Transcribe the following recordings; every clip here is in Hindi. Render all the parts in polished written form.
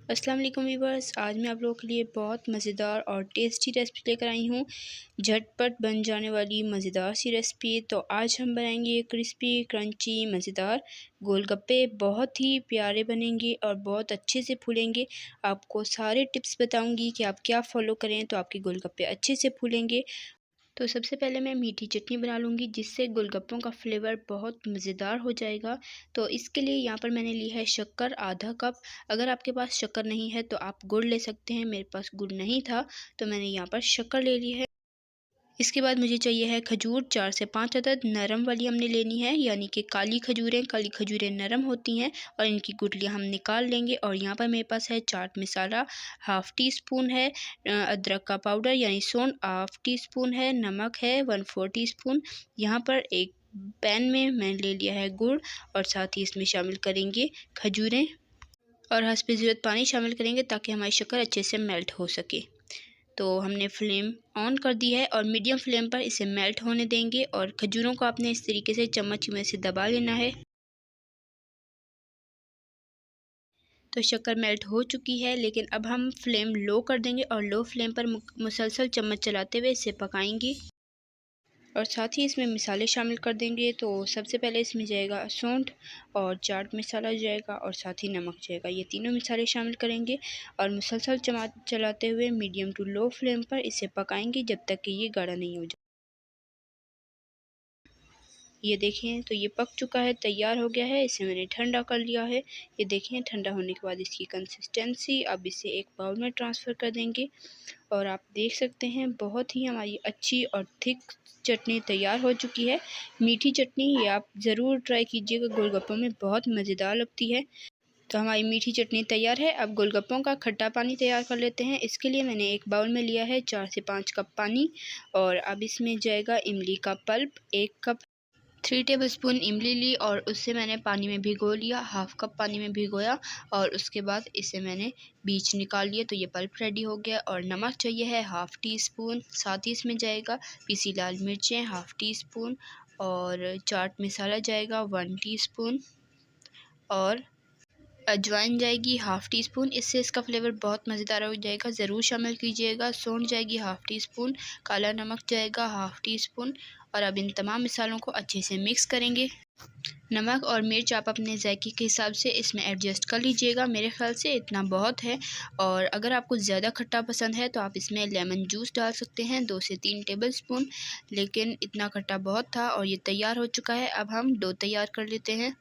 अस्सलाम वालेकुम व्यूअर्स। आज मैं आप लोगों के लिए बहुत मज़ेदार और टेस्टी रेसिपी लेकर आई हूँ। झटपट बन जाने वाली मज़ेदार सी रेसिपी। तो आज हम बनाएंगे क्रिस्पी क्रंची मज़ेदार गोलगप्पे। बहुत ही प्यारे बनेंगे और बहुत अच्छे से फूलेंगे। आपको सारे टिप्स बताऊंगी कि आप क्या फ़ॉलो करें तो आपके गोलगप्पे अच्छे से फूलेंगे। तो सबसे पहले मैं मीठी चटनी बना लूँगी जिससे गोलगप्पों का फ्लेवर बहुत मज़ेदार हो जाएगा। तो इसके लिए यहाँ पर मैंने ली है शक्कर आधा कप। अगर आपके पास शक्कर नहीं है तो आप गुड़ ले सकते हैं। मेरे पास गुड़ नहीं था तो मैंने यहाँ पर शक्कर ले ली है। इसके बाद मुझे चाहिए है खजूर 4 से 5 अदद। नरम वाली हमने लेनी है, यानी कि काली खजूरें नरम होती हैं और इनकी गुठलियाँ हम निकाल लेंगे। और यहाँ पर मेरे पास है chaat masala half tea spoon है, अदरक का पाउडर यानी सौंठ हाफ़ टी स्पून है, नमक है 1/4 टी स्पून। यहाँ पर एक पैन में मैंने ले लिया है गुड़ और साथ ही इसमें शामिल करेंगे खजूरें और हस्बे ज़रूरत पानी शामिल करेंगे ताकि हमारी शक्कर अच्छे से मेल्ट हो सके। तो हमने फ्लेम ऑन कर दी है और मीडियम फ्लेम पर इसे मेल्ट होने देंगे। और खजूरों को आपने इस तरीके से चम्मच में से दबा लेना है। तो शक्कर मेल्ट हो चुकी है, लेकिन अब हम फ्लेम लो कर देंगे और लो फ्लेम पर मुसलसल चम्मच चलाते हुए इसे पकाएंगे। और साथ ही इसमें मसाले शामिल कर देंगे। तो सबसे पहले इसमें जाएगा सौंठ और चाट मसाला जाएगा और साथ ही नमक जाएगा। ये तीनों मसाले शामिल करेंगे और मुसलसल चलाते हुए मीडियम टू लो फ्लेम पर इसे पकाएंगे जब तक कि ये गाढ़ा नहीं हो जाए। ये देखें तो ये पक चुका है, तैयार हो गया है। इसे मैंने ठंडा कर लिया है। ये देखें ठंडा होने के बाद इसकी कंसिस्टेंसी। अब इसे एक बाउल में ट्रांसफ़र कर देंगे और आप देख सकते हैं बहुत ही हमारी अच्छी और थिक चटनी तैयार हो चुकी है। मीठी चटनी ये आप ज़रूर ट्राई कीजिएगा, गोलगप्पों में बहुत मज़ेदार लगती है। तो हमारी मीठी चटनी तैयार है। अब गोलगप्पों का खट्टा पानी तैयार कर लेते हैं। इसके लिए मैंने एक बाउल में लिया है 4 से 5 कप पानी और अब इसमें जाएगा इमली का पल्प 1 कप। 3 टेबलस्पून इमली ली और उससे मैंने पानी में भिगो लिया, हाफ़ कप पानी में भिगोया और उसके बाद इसे मैंने बीज निकाल लिया। तो ये पल्प रेडी हो गया। और नमक चाहिए है हाफ़ टी स्पून। साथ ही इसमें जाएगा पीसी लाल मिर्चें हाफ़ टी स्पून और चाट मसाला जाएगा 1 टीस्पून और अजवाइन जाएगी हाफ़ टी स्पून। इससे इसका फ्लेवर बहुत मज़ेदार हो जाएगा, ज़रूर शामिल कीजिएगा। सौंठ जाएगी हाफ़ टी स्पून, काला नमक जाएगा हाफ़ टी स्पून। और अब इन तमाम मिसालों को अच्छे से मिक्स करेंगे। नमक और मिर्च आप अपने जायके के हिसाब से इसमें एडजस्ट कर लीजिएगा। मेरे ख़्याल से इतना बहुत है। और अगर आपको ज़्यादा खट्टा पसंद है तो आप इसमें लेमन जूस डाल सकते हैं 2 से 3 टेबलस्पून, लेकिन इतना खट्टा बहुत था। और ये तैयार हो चुका है। अब हम डो तैयार कर लेते हैं।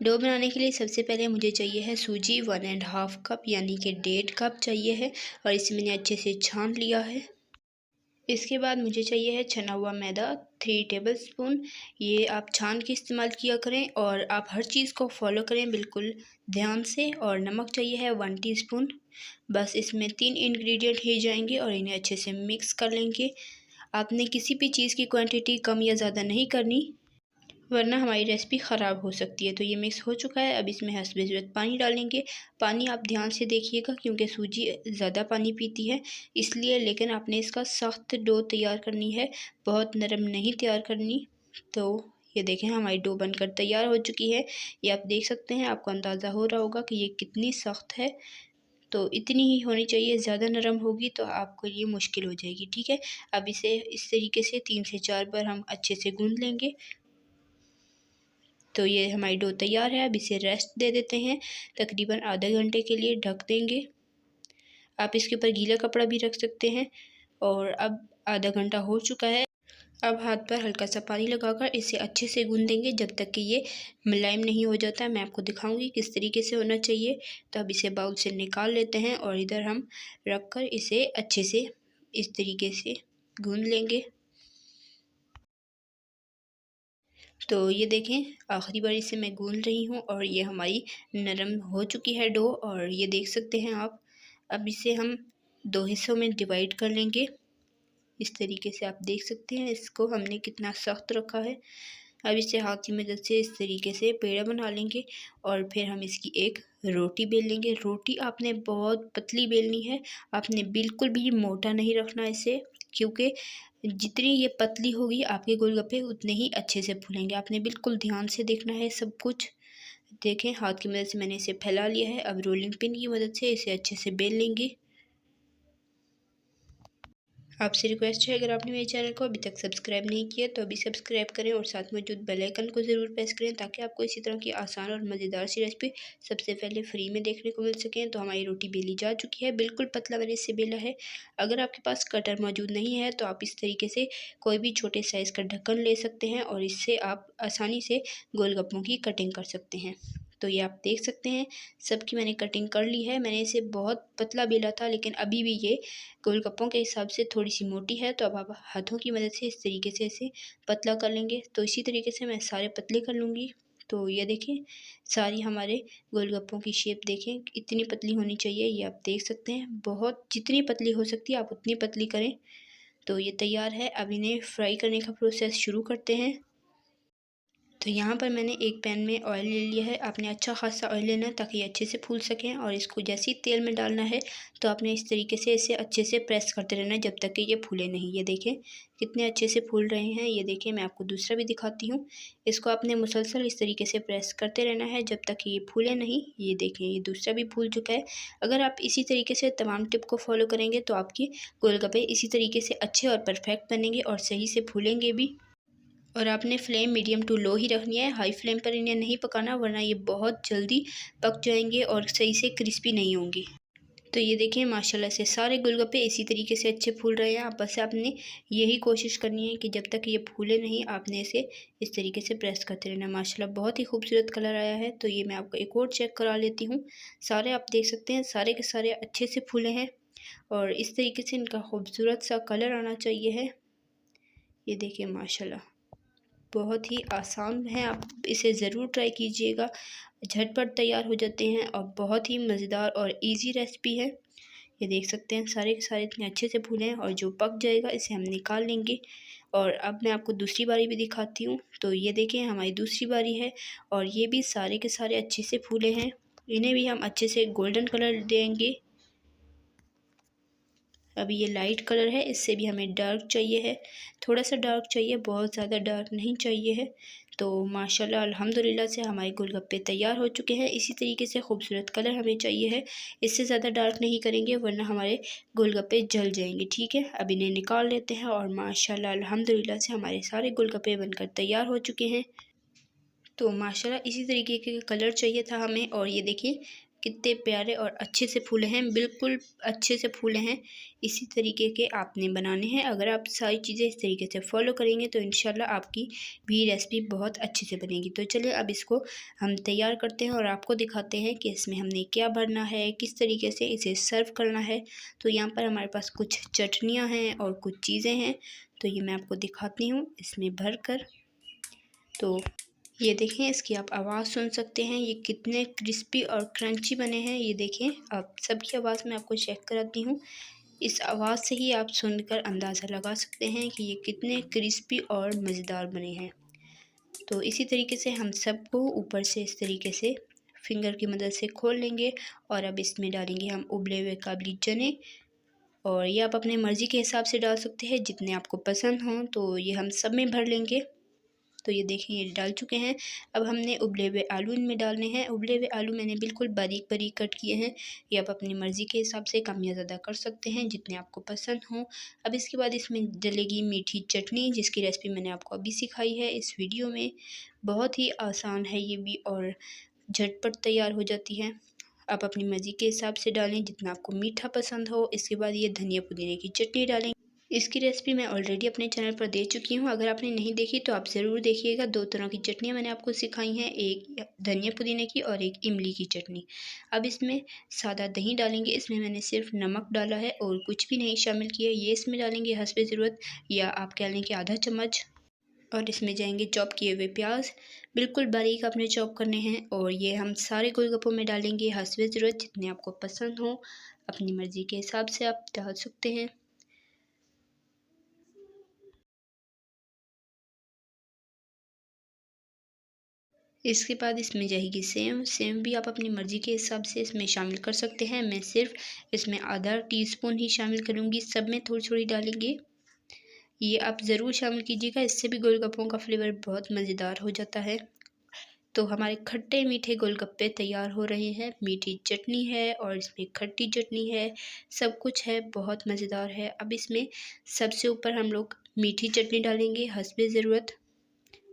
डो बनाने के लिए सबसे पहले मुझे चाहिए है सूजी 1.5 कप, यानी कि 1.5 कप चाहिए है और इसे मैंने अच्छे से छान लिया है। इसके बाद मुझे चाहिए है छना हुआ मैदा 3 टेबलस्पून। ये आप छान के इस्तेमाल किया करें और आप हर चीज़ को फॉलो करें बिल्कुल ध्यान से। और नमक चाहिए है 1 टीस्पून। बस इसमें 3 इंग्रेडिएंट ही जाएंगे और इन्हें अच्छे से मिक्स कर लेंगे। आपने किसी भी चीज़ की क्वांटिटी कम या ज़्यादा नहीं करनी, वरना हमारी रेसिपी ख़राब हो सकती है। तो ये मिक्स हो चुका है। अब इसमें हस्बे ज़रूरत पानी डालेंगे। पानी आप ध्यान से देखिएगा क्योंकि सूजी ज़्यादा पानी पीती है इसलिए, लेकिन आपने इसका सख्त डो तैयार करनी है, बहुत नरम नहीं तैयार करनी। तो ये देखें हमारी डो बनकर तैयार हो चुकी है। ये आप देख सकते हैं, आपको अंदाज़ा हो रहा होगा कि ये कितनी सख्त है। तो इतनी ही होनी चाहिए, ज़्यादा नरम होगी तो आपको ये मुश्किल हो जाएगी। ठीक है, अब इसे इस तरीके से 3 से 4 बार हम अच्छे से गूँध लेंगे। तो ये हमारी डो तैयार है। अब इसे रेस्ट दे देते हैं, तकरीबन आधे घंटे के लिए ढक देंगे। आप इसके ऊपर गीला कपड़ा भी रख सकते हैं। और अब आधा घंटा हो चुका है। अब हाथ पर हल्का सा पानी लगाकर इसे अच्छे से गूँधेंगे जब तक कि ये मुलायम नहीं हो जाता है। मैं आपको दिखाऊंगी किस तरीके से होना चाहिए। तो अब इसे बाउल से निकाल लेते हैं और इधर हम रख कर इसे अच्छे से इस तरीके से गूँध लेंगे। तो ये देखें आखिरी बार इसे मैं गूँध रही हूँ और ये हमारी नरम हो चुकी है डो। और ये देख सकते हैं आप। अब इसे हम 2 हिस्सों में डिवाइड कर लेंगे। इस तरीके से आप देख सकते हैं इसको हमने कितना सख्त रखा है। अब इसे हाथ की मदद से इस तरीके से पेड़ा बना लेंगे और फिर हम इसकी एक रोटी बेल लेंगे। रोटी आपने बहुत पतली बेलनी है, आपने बिल्कुल भी मोटा नहीं रखना इसे, क्योंकि जितनी ये पतली होगी आपके गोलगप्पे उतने ही अच्छे से फूलेंगे। आपने बिल्कुल ध्यान से देखना है सब कुछ। देखें हाथ की मदद से मैंने इसे फैला लिया है। अब रोलिंग पिन की मदद से इसे अच्छे से बेल लेंगे। आपसे रिक्वेस्ट है, अगर आपने मेरे चैनल को अभी तक सब्सक्राइब नहीं किया तो अभी सब्सक्राइब करें और साथ मौजूद बेल आइकन को ज़रूर प्रेस करें, ताकि आपको इसी तरह की आसान और मज़ेदार सी रेसिपी सबसे पहले फ्री में देखने को मिल सकें। तो हमारी रोटी बेली जा चुकी है, बिल्कुल पतला मैंने इसे बेला है। अगर आपके पास कटर मौजूद नहीं है तो आप इस तरीके से कोई भी छोटे साइज़ का ढक्कन ले सकते हैं और इससे आप आसानी से गोलगप्पों की कटिंग कर सकते हैं। तो ये आप देख सकते हैं सबकी मैंने कटिंग कर ली है। मैंने इसे बहुत पतला बेला था, लेकिन अभी भी ये गोलगप्पों के हिसाब से थोड़ी सी मोटी है। तो अब आप हाथों की मदद से इस तरीके से इसे पतला कर लेंगे। तो इसी तरीके से मैं सारे पतले कर लूँगी। तो ये देखें सारी हमारे गोलगप्पों की शेप देखें इतनी पतली होनी चाहिए। ये आप देख सकते हैं, बहुत जितनी पतली हो सकती है आप उतनी पतली करें। तो ये तैयार है। अब इन्हें फ्राई करने का प्रोसेस शुरू करते हैं। तो यहाँ पर मैंने एक पैन में ऑयल ले लिया है। आपने अच्छा खासा ऑयल लेना है ताकि ये अच्छे से फूल सकें। और इसको जैसे ही तेल में डालना है तो आपने इस तरीके से इसे अच्छे से प्रेस करते रहना है जब तक कि ये फूले नहीं। ये देखें कितने अच्छे से फूल रहे हैं। ये देखें मैं आपको दूसरा भी दिखाती हूँ। इसको आपने मुसलसल इस तरीके से प्रेस करते रहना है जब तक कि ये फूले नहीं। ये देखें ये दूसरा भी फूल चुका है। अगर आप इसी तरीके से तमाम टिप को फॉलो करेंगे तो आपकी गोलगप्पे इसी तरीके से अच्छे और परफेक्ट बनेंगे और सही से फूलेंगे भी। और आपने फ्लेम मीडियम टू लो ही रखनी है, हाई फ्लेम पर इन्हें नहीं पकाना, वरना ये बहुत जल्दी पक जाएंगे और सही से क्रिस्पी नहीं होंगी। तो ये देखिए माशाल्लाह से सारे गोलगप्पे इसी तरीके से अच्छे फूल रहे हैं। आप बस आपने यही कोशिश करनी है कि जब तक ये फूले नहीं आपने इसे इस तरीके से प्रेस करते रहना। माशाल्लाह बहुत ही खूबसूरत कलर आया है। तो ये मैं आपको एक और चेक करा लेती हूँ। सारे आप देख सकते हैं सारे के सारे अच्छे से फूले हैं और इस तरीके से इनका खूबसूरत सा कलर आना चाहिए है। ये देखिए माशाल्लाह बहुत ही आसान है, आप इसे ज़रूर ट्राई कीजिएगा। झटपट तैयार हो जाते हैं और बहुत ही मज़ेदार और इजी रेसिपी है। ये देख सकते हैं सारे के सारे इतने अच्छे से फूले हैं और जो पक जाएगा इसे हम निकाल लेंगे। और अब मैं आपको दूसरी बारी भी दिखाती हूँ। तो ये देखिए हमारी दूसरी बारी है और ये भी सारे के सारे अच्छे से फूले हैं। इन्हें भी हम अच्छे से गोल्डन कलर देंगे। अभी ये लाइट कलर है, इससे भी हमें डार्क चाहिए है, थोड़ा सा डार्क चाहिए, बहुत ज़्यादा डार्क नहीं चाहिए है। तो माशाल्लाह अल्हम्दुलिल्लाह से हमारे गोलगप्पे तैयार हो चुके हैं। इसी तरीके से खूबसूरत कलर हमें चाहिए है, इससे ज़्यादा डार्क नहीं करेंगे वरना हमारे गोलगप्पे जल जाएंगे। ठीक है, अब इन्हें निकाल लेते हैं और माशाल्लाह अल्हम्दुलिल्लाह से हमारे सारे गोलगप्पे बनकर तैयार हो चुके हैं। तो माशाल्लाह इसी तरीके के कलर चाहिए था हमें। और ये देखिए कितने प्यारे और अच्छे से फूले हैं, बिल्कुल अच्छे से फूले हैं। इसी तरीके के आपने बनाने हैं। अगर आप सारी चीज़ें इस तरीके से फॉलो करेंगे तो इंशाल्लाह आपकी भी रेसिपी बहुत अच्छे से बनेगी। तो चलिए अब इसको हम तैयार करते हैं और आपको दिखाते हैं कि इसमें हमने क्या भरना है, किस तरीके से इसे सर्व करना है। तो यहाँ पर हमारे पास कुछ चटनियाँ हैं और कुछ चीज़ें हैं। तो ये मैं आपको दिखाती हूँ इसमें भर कर। तो ये देखें इसकी आप आवाज़ सुन सकते हैं, ये कितने क्रिस्पी और क्रंची बने हैं। ये देखें अब सबकी आवाज़ मैं आपको चेक कराती हूँ। इस आवाज़ से ही आप सुनकर अंदाज़ा लगा सकते हैं कि ये कितने क्रिस्पी और मज़ेदार बने हैं। तो इसी तरीके से हम सबको ऊपर से इस तरीके से फिंगर की मदद से खोल लेंगे और अब इसमें डालेंगे हम उबले हुए काबुली चने। और ये आप अपने मर्ज़ी के हिसाब से डाल सकते हैं जितने आपको पसंद हों। तो ये हम सब में भर लेंगे। तो ये देखें ये डाल चुके हैं। अब हमने उबले हुए आलू इनमें डालने हैं। उबले हुए आलू मैंने बिल्कुल बारीक बारीक कट किए हैं। ये आप अपनी मर्ज़ी के हिसाब से कम या ज़्यादा कर सकते हैं जितने आपको पसंद हों। अब इसके बाद इसमें डलेगी मीठी चटनी, जिसकी रेसिपी मैंने आपको अभी सिखाई है इस वीडियो में। बहुत ही आसान है ये भी और झटपट तैयार हो जाती है। आप अपनी मर्ज़ी के हिसाब से डालें जितना आपको मीठा पसंद हो। इसके बाद ये धनिया पुदीने की चटनी डालें। इसकी रेसिपी मैं ऑलरेडी अपने चैनल पर दे चुकी हूँ, अगर आपने नहीं देखी तो आप ज़रूर देखिएगा। दो तरह की चटनियाँ मैंने आपको सिखाई हैं, एक धनिया पुदीने की और एक इमली की चटनी। अब इसमें सादा दही डालेंगे। इसमें मैंने सिर्फ नमक डाला है और कुछ भी नहीं शामिल किया। ये इसमें डालेंगे हस्बे ज़रूरत, या आप कह लें कि आधा चम्मच। और इसमें जाएंगे चॉप किए हुए प्याज, बिल्कुल बारीक आपने चॉप करने हैं। और ये हम सारे गोलगप्पों में डालेंगे हस्बे ज़रूरत, जितने आपको पसंद हो अपनी मर्ज़ी के हिसाब से आप डाल सकते हैं। इसके बाद इसमें जाएगी सेव। सेव भी आप अपनी मर्ज़ी के हिसाब से इसमें शामिल कर सकते हैं। मैं सिर्फ इसमें आधा टीस्पून ही शामिल करूँगी, सब में थोड़ी थोड़ी डालेंगे। ये आप ज़रूर शामिल कीजिएगा, इससे भी गोलगप्पों का फ्लेवर बहुत मज़ेदार हो जाता है। तो हमारे खट्टे मीठे गोलगप्पे तैयार हो रहे हैं। मीठी चटनी है और इसमें खट्टी चटनी है, सब कुछ है, बहुत मज़ेदार है। अब इसमें सबसे ऊपर हम लोग मीठी चटनी डालेंगे हस्बे ज़रूरत।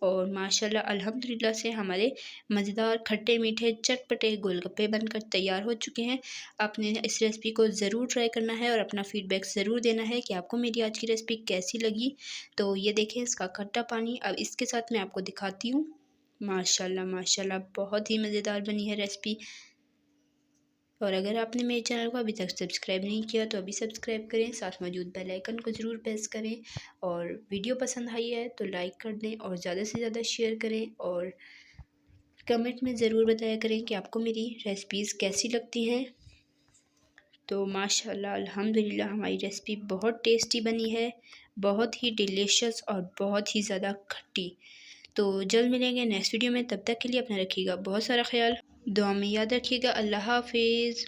और माशाल्लाह अल्हम्दुलिल्लाह से हमारे मज़ेदार खट्टे मीठे चटपटे गोलगप्पे बनकर तैयार हो चुके हैं। आपने इस रेसिपी को ज़रूर ट्राई करना है और अपना फ़ीडबैक ज़रूर देना है कि आपको मेरी आज की रेसिपी कैसी लगी। तो ये देखें इसका खट्टा पानी। अब इसके साथ मैं आपको दिखाती हूँ। माशाल्लाह माशाल्लाह बहुत ही मज़ेदार बनी है रेसिपी। और अगर आपने मेरे चैनल को अभी तक सब्सक्राइब नहीं किया तो अभी सब्सक्राइब करें, साथ मौजूद बेल आइकन को ज़रूर प्रेस करें। और वीडियो पसंद आई है तो लाइक कर दें और ज़्यादा से ज़्यादा शेयर करें और कमेंट में ज़रूर बताया करें कि आपको मेरी रेसिपीज़ कैसी लगती हैं। तो माशाल्लाह अल्हम्दुलिल्लाह हमारी रेसिपी बहुत टेस्टी बनी है, बहुत ही डिलीशियस और बहुत ही ज़्यादा खट्टी। तो जल्द मिलेंगे नेक्स्ट वीडियो में, तब तक के लिए अपना रखिएगा बहुत सारा ख्याल, दुआ में याद रखिएगा। अल्लाह हाफ़िज़।